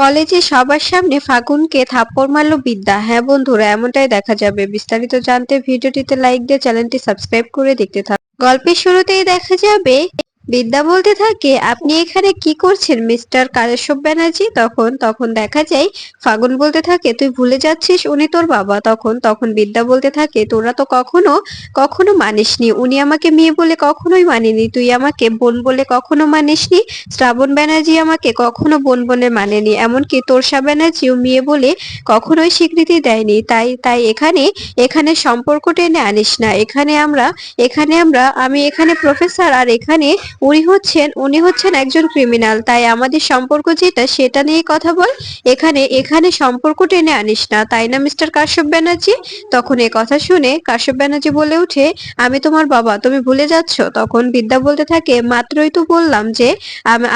কলেজে সবার সামনে ফাগুনকে থাপ্পড় মারল বিদ্যা। হ্যাঁ বন্ধুরা, এমনটাই দেখা যাবে। বিস্তারিত জানতে ভিডিওটিতে লাইক দিয়ে চ্যানেলটি সাবস্ক্রাইব করে দেখতে থাকুন। গল্পের শুরুতেই দেখা যাবে বিদ্যা বলতে থাকে, আপনি এখানে কি করছেন মিস্টার কাশ্যপ ব্যানার্জি? তখন তখন দেখা যায় ফাগুন বলতে থাকে, তুই ভুলে যাচ্ছিস উনি তোর বাবা। তখন তখন বিদ্যা বলতে থাকে, তোরা তো কখনো কখনো মানিসনি, উনি আমাকে মেয়ে বলে কখনোই মানেনি, তুই আমাকে বোন বলে কখনো মানিসনি, শ্রাবণ ব্যানার্জি আমাকে কখনো বোন বলে মানেনি, এমনকি তোরসা ব্যানার্জিও মেয়ে বলে কখনোই স্বীকৃতি দেয়নি। তাই তাই এখানে এখানে সম্পর্ক টেনে আনিস না। এখানে আমরা আমি এখানে প্রফেসর, আর এখানে উনি হচ্ছেন একজন ক্রিমিনাল। তাই আমাদের সম্পর্ক যেটা সেটা নিয়ে কথা বল। এখানে এখানে সম্পর্ক টেনে আনিস না, তাই না মিস্টার কাশ্যপ ব্যানার্জি? তখন এ কথা শুনে কাশ্যপ ব্যানার্জি বলে ওঠে, আমি তোমার বাবা, তুমি ভুলে যাচ্ছ। তখন বিদ্যা বলতে থাকে, মাত্রই তো বললাম যে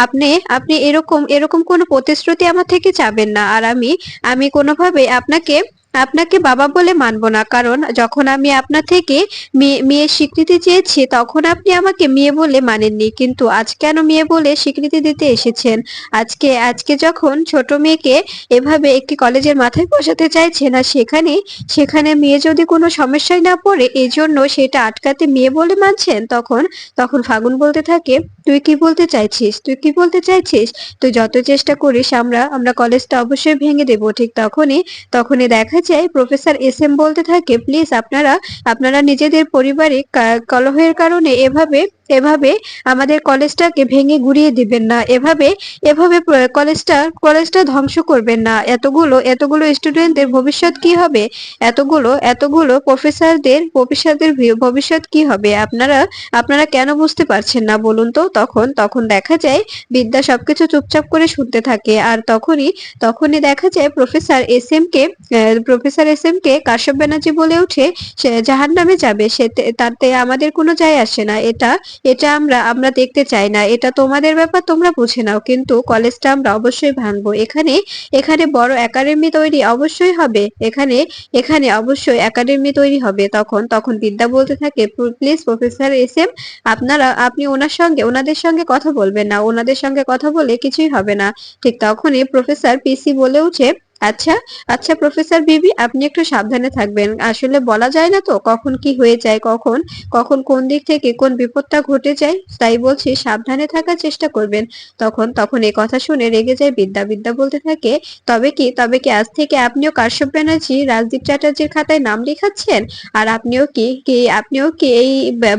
আপনি আপনি এরকম এরকম কোনো প্রতিশ্রুতি আমার থেকে চাবেন না। আর আমি আমি কোনোভাবে আপনাকে আপনাকে বাবা বলে মানবো না, কারণ যখন আমি আপনার থেকে মেয়ে স্বীকৃতি চেয়েছি তখন আপনি আমাকে মেয়ে বলে মানেননি, কিন্তু আজ কেন মেয়ে বলে স্বীকৃতি দিতে এসেছেন? আজকে আজকে যখন ছোট মেয়েকে এভাবে একটি কলেজের মাথায় বসাতে চাইছেন, আর সেখানে সেখানে মেয়ে যদি কোনো সমস্যায় না পড়ে এই জন্য সেটা আটকাতে মেয়ে বলে মানছেন। তখন তখন ফাগুন বলতে থাকে, তুই কি বলতে চাইছিস? তুই কি বলতে চাইছিস? তুই যত চেষ্টা করিস আমরা আমরা কলেজটা অবশ্যই ভেঙে দেবো। ঠিক তখনই তখনই দেখা যায় প্রফেসর এস এম বলতে থাকে, প্লিজ আপনারা আপনারা নিজেদের পারিবারিক কলহের কারণে এভাবে এভাবে আমাদের কলেজটাকে ভেঙে গুড়িয়ে দিবেন না। এভাবে এভাবে কলেজটা ধ্বংস করবেন না। এতগুলো স্টুডেন্টদের ভবিষ্যৎ কি হবে? এতগুলো প্রফেসরদের ভবিষ্যৎ কি হবে? আপনারা আপনারা কেন বুঝতে পারছেন না বলুন তো? তখন তখন দেখা যায় বিদ্যা সবকিছু চুপচাপ করে শুনতে থাকে। আর তখনই তখনই দেখা যায় professor S M K Kashyap Banerjee বলে ওঠে, সে জাহান্নামে যাবে, তাতে আমাদের কোনো যায় আসে না। এটা এটা আমরা আমরা দেখতে চাই না। এটা তোমাদের ব্যাপার, তোমরা বুঝে নাও, কিন্তু কলেজটা আমরা অবশ্যই ভাঙবো। এখানে এখানে বড় একাডেমি তৈরি অবশ্যই হবে। এখানে এখানে অবশ্যই একাডেমি তৈরি হবে। তখন তখন বিদ্যা বলতে থাকে, প্লিজ প্রফেসর এস এম, আপনি ওনাদের সঙ্গে কথা বলবেন না। ওনাদের সঙ্গে কথা বলে কিছুই হবে না। ঠিক তখনই প্রফেসর পিসি বলে উঠে, আচ্ছা আচ্ছা প্রফেসর বিবি, আপনি একটু সাবধানে থাকবেন। আসলে বলা যায় না তো কখন কি হয়ে যায়, কখন কখন কোন দিক থেকে কোন বিপদটা ঘটে যায়, তাই বলছি সাবধানে থাকার চেষ্টা করবেন। তখন তখন এই কথা শুনে রেগে যায় বিদ্যা। বিদ্যা বলতে থাকে, তবে কি আজ থেকে আপনিও কাশ্যপ ব্যানার্জি রাজদীপ চ্যাটার্জির খাতায় নাম লেখাচ্ছেন? আর আপনিও কি এই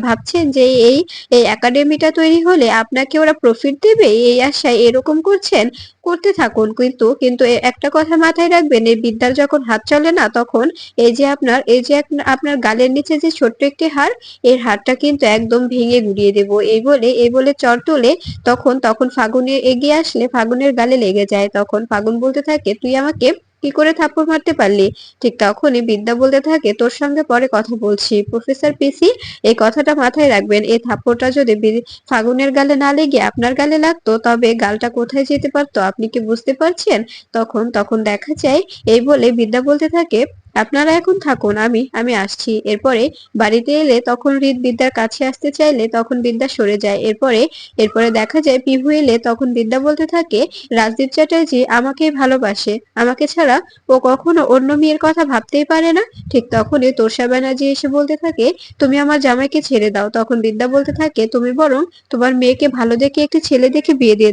ভাবছেন যে এই এই একাডেমিটা তৈরি হলে আপনাকে ওরা প্রফিট দেবে, এই আশায় এরকম করছেন? করতে থাকুন, কিন্তু কিন্তু একটা কথা মাথায় রাখবেন, এই বিদ্যার যখন হাত চলে না, তখন আপনার গালের নিচে যে ছোট্ট একটি হাড়, এর হাড়টা কিন্তু একদম ভেঙে গুড়িয়ে দেব। এই বলে চর তোলে। তখন তখন ফাগুনে এগিয়ে আসলে ফাগুনের গালে লেগে যায়। তখন ফাগুন বলতে থাকে, তুই আমাকে কি করে থাপ্পড় মারতে পারলি? ঠিক তখনই বিদ্যা বলতে থাকে, তোর সঙ্গে পরে কথা বলছি। প্রফেসর পিসি, এই কথাটা মাথায় রাখবেন, এই থাপ্পড়টা যদি ফাগুনের গালে না লেগে আপনার গালে লাগতো তবে গালটা কোথায় যেতে পারতো আপনি কি বুঝতে পারছেন? তখন তখন দেখা যায় এই বলে বিদ্যা বলতে থাকে, আপনারা এখন থাকুন, আমি আমি আসছি। এরপরে বাড়িতে এলে তখন হৃদ বিদ্যার কাছে আসতে চাইলে তখন বিদ্যা সরে যায়। এরপরে দেখা যায় পিহু এলে তখন বিদ্যা বলতে থাকে, রাজদীপ চ্যাটার্জি আমাকেই ভালোবাসে, আমাকে ছাড়া ও কখনো অন্য মেয়ের কথা ভাবতেই পারে না। ঠিক তখনই তোষা ব্যানার্জি এসে বলতে থাকে, তুমি আমার জামাইকে ছেড়ে দাও। তখন বিদ্যা বলতে থাকে, তুমি বরং তোমার মেয়েকে ভালো দেখে একটি ছেলে দেখে বিয়ে দিয়ে